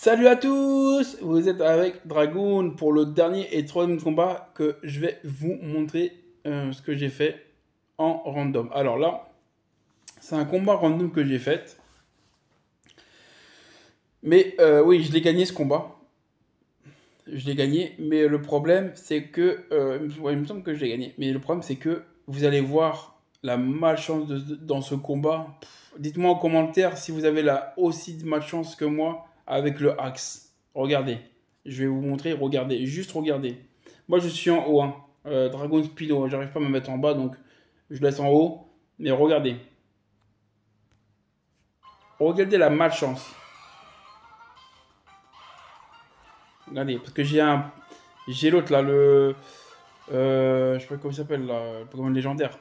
Salut à tous! Vous êtes avec Dragoon pour le dernier et troisième combat que je vais vous montrer ce que j'ai fait en random. Alors là, c'est un combat random que j'ai fait. Mais oui, je l'ai gagné ce combat. Je l'ai gagné, mais le problème c'est que... ouais, il me semble que je l'ai gagné. Mais le problème c'est que vous allez voir la malchance dans ce combat. Dites-moi en commentaire si vous avez aussi de malchance que moi avec le axe. Regardez, je vais vous montrer, regardez, juste regardez. Moi je suis en haut, hein. Dragon Speedo, j'arrive pas à me mettre en bas donc je laisse en haut. Mais regardez, regardez la malchance. Regardez, parce que j'ai l'autre là, je sais pas comment il s'appelle là, le Pokémon légendaire.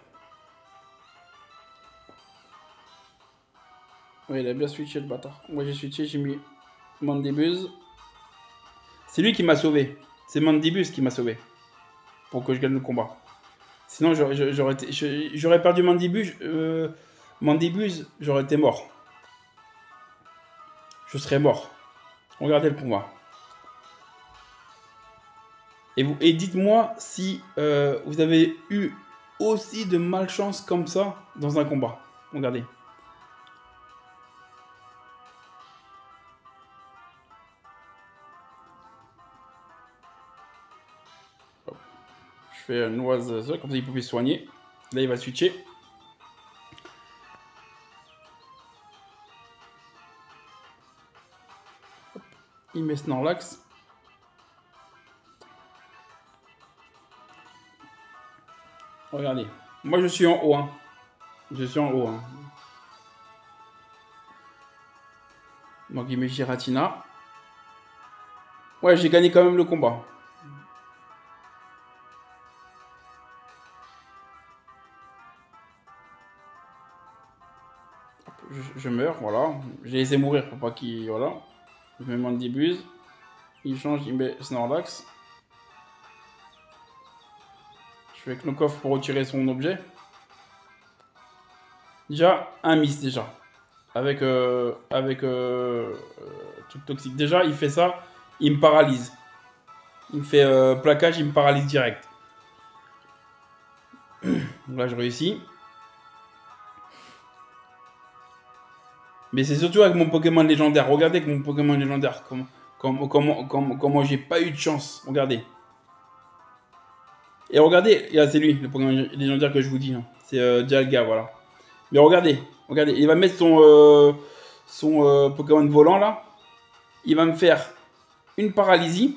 Oui, il a bien switché le bâtard. Moi j'ai switché, j'ai mis Mandibuzz. C'est lui qui m'a sauvé. C'est Mandibuzz qui m'a sauvé. Pour que je gagne le combat. Sinon j'aurais perdu Mandibuzz. Mandibuzz, j'aurais été mort. Je serais mort. Regardez le combat. Et dites-moi si vous avez eu aussi de malchance comme ça dans un combat. Regardez. Je fais une noise, comme ça il pouvait se soigner. Là il va switcher. Hop. Il met Snorlax. Regardez. Moi je suis en haut. Hein. Je suis en haut. Hein. Donc il met Giratina. Ouais, j'ai gagné quand même le combat. Je meurs, voilà. J'ai laissé mourir pour pas qu'il... Voilà. Je mets Mandibuzz. Il change, il met Snorlax. Je fais Knock-off pour retirer son objet. Déjà, un miss déjà. Avec truc toxique. Déjà, il fait ça, il me paralyse. Il me fait plaquage, il me paralyse direct. Donc là, je réussis. Mais c'est surtout avec mon Pokémon légendaire. Regardez avec mon Pokémon légendaire. Comment j'ai pas eu de chance. Regardez. Et regardez, c'est lui, le Pokémon légendaire que je vous dis. Hein. C'est Dialga, voilà. Mais regardez, il va mettre son Pokémon volant là. Il va me faire une paralysie.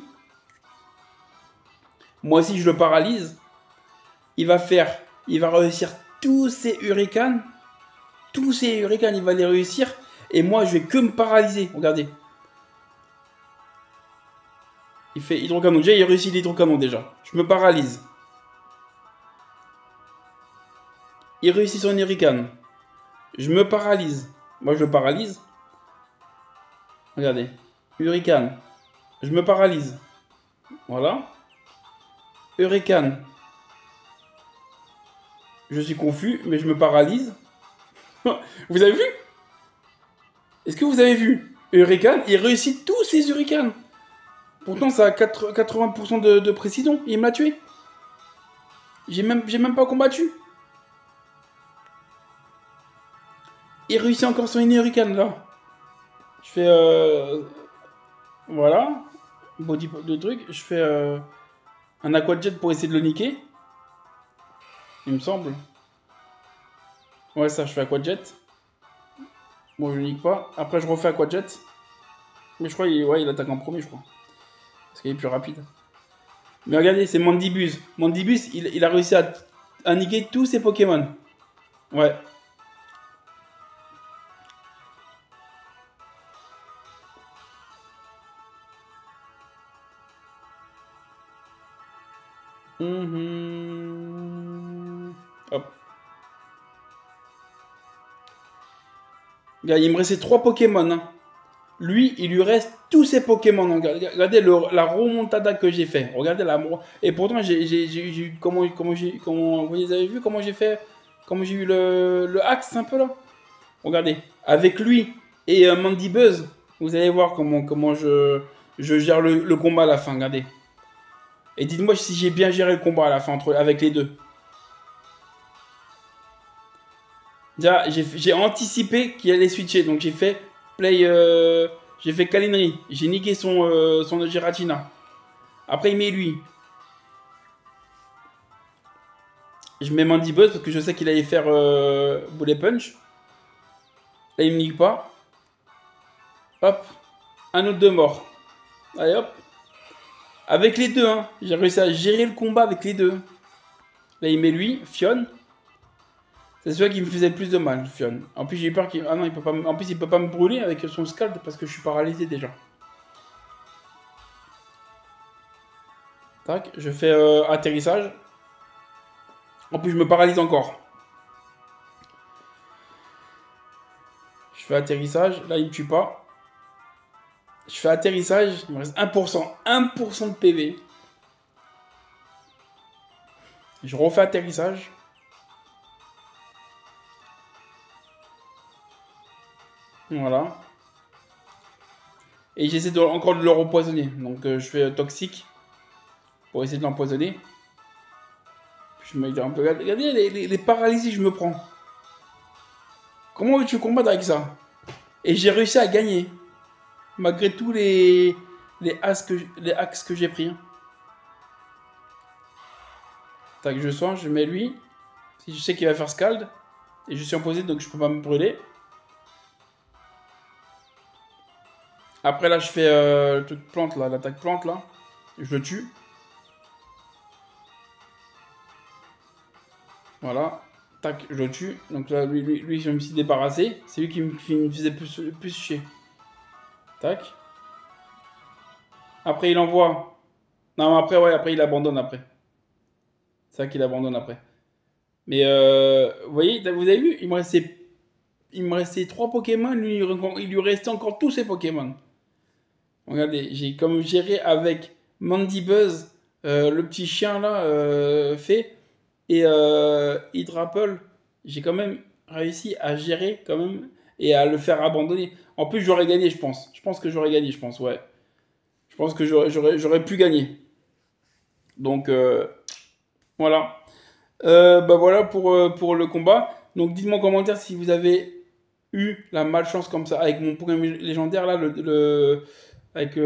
Moi aussi, je le paralyse. Il va réussir tous ses hurricanes. Tous ses hurricanes, il va les réussir. Et moi, je vais que me paralyser. Regardez. Il fait hydrocanon. Déjà, il réussit l'hydrocanon déjà. Je me paralyse. Il réussit son hurricane. Je me paralyse. Moi, je le paralyse. Regardez. Hurricane. Je me paralyse. Voilà. Hurricane. Je suis confus, mais je me paralyse. Vous avez vu? Est-ce que vous avez vu? Hurricane, il réussit tous ses hurricanes. Pourtant, ça a 80% de précision. Il me l'a tué. J'ai même pas combattu. Il réussit encore son hurricane, là. Je fais... voilà. Body de truc. Je fais un aqua jet pour essayer de le niquer. Il me semble. Ouais, ça, je fais aqua jet. Bon, je le nique pas. Après, je refais aqua jet. Mais je crois il attaque en premier, je crois. Parce qu'il est plus rapide. Mais regardez, c'est Mandibuzz. Mandibuzz, il a réussi à niquer tous ses Pokémon. Ouais. Hop. Regarde, il me restait 3 Pokémon. Hein. Lui, il lui reste tous ses Pokémon. Regardez la remontada que j'ai fait. Regardez la... Et pourtant, j'ai eu... Comment vous avez vu comment j'ai fait? Comment j'ai eu le axe un peu là? Regardez. Avec lui et Mandibuzz. Vous allez voir comment je gère le combat à la fin, regardez. Et dites-moi si j'ai bien géré le combat à la fin avec les deux. Déjà, j'ai anticipé qu'il allait switcher, donc j'ai fait play, j'ai fait Kalinri, j'ai niqué son Giratina. Après il met lui. Je mets Mandy Buzz parce que je sais qu'il allait faire Bullet Punch. Là il me nique pas. Hop, un autre de mort. Allez hop. Avec les deux, hein. J'ai réussi à gérer le combat avec les deux. Là il met lui, Fionn. C'est celui qui me faisait le plus de mal, Fionn. En plus, j'ai eu peur qu'il... Ah non, il peut pas... En plus, il peut pas me brûler avec son scald parce que je suis paralysé déjà. Tac, je fais atterrissage. En plus, je me paralyse encore. Je fais atterrissage. Là, il me tue pas. Je fais atterrissage. Il me reste 1%. 1% de PV. Je refais atterrissage. Voilà. Et j'essaie encore de le repoisonner. Donc je fais toxique. Pour essayer de l'empoisonner. Je me dis un peu... Regardez les paralysies que je me prends. Comment veux-tu combattre avec ça? Et j'ai réussi à gagner. Malgré tous les axes que j'ai pris. Tac, je soigne, je mets lui. Si je sais qu'il va faire scald. Et je suis imposé, donc je peux pas me brûler. Après là, je fais le truc plante là, l'attaque plante là. Je le tue. Voilà. Tac, je le tue. Donc là, lui je me suis débarrassé. C'est lui qui me faisait plus chier. Tac. Après, il envoie. Non, après, ouais, après, il abandonne après. C'est ça qu'il abandonne après. Mais, vous voyez, vous avez vu, il me restait 3 Pokémon. Il lui restait encore tous ses Pokémon. Regardez, j'ai comme géré avec Mandy Buzz, le petit chien là, fait. Et Hydrapple, j'ai quand même réussi à gérer quand même et à le faire abandonner. En plus, j'aurais gagné, je pense. Je pense que j'aurais gagné, je pense, ouais. Je pense que j'aurais pu gagner. Donc, voilà. Bah voilà pour le combat. Donc, dites-moi en commentaire si vous avez eu la malchance comme ça avec mon Pokémon légendaire là, avec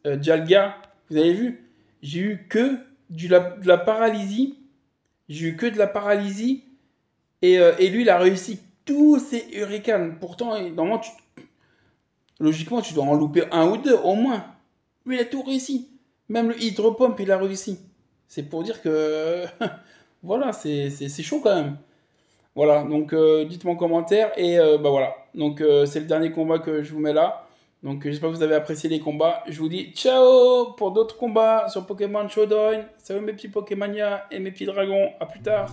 Dialga. Vous avez vu? J'ai eu que de la paralysie. J'ai eu que de la paralysie. Et lui, il a réussi tous ses hurricanes. Pourtant, normalement, logiquement, tu dois en louper un ou deux, au moins. Lui, il a tout réussi. Même le hydropump, il a réussi. C'est pour dire que... voilà, c'est chaud quand même. Voilà, donc dites-moi en commentaire. Et bah voilà. Donc c'est le dernier combat que je vous mets là. Donc j'espère que vous avez apprécié les combats. Je vous dis ciao pour d'autres combats sur Pokémon Showdown. Salut mes petits Pokémania et mes petits dragons. À plus tard.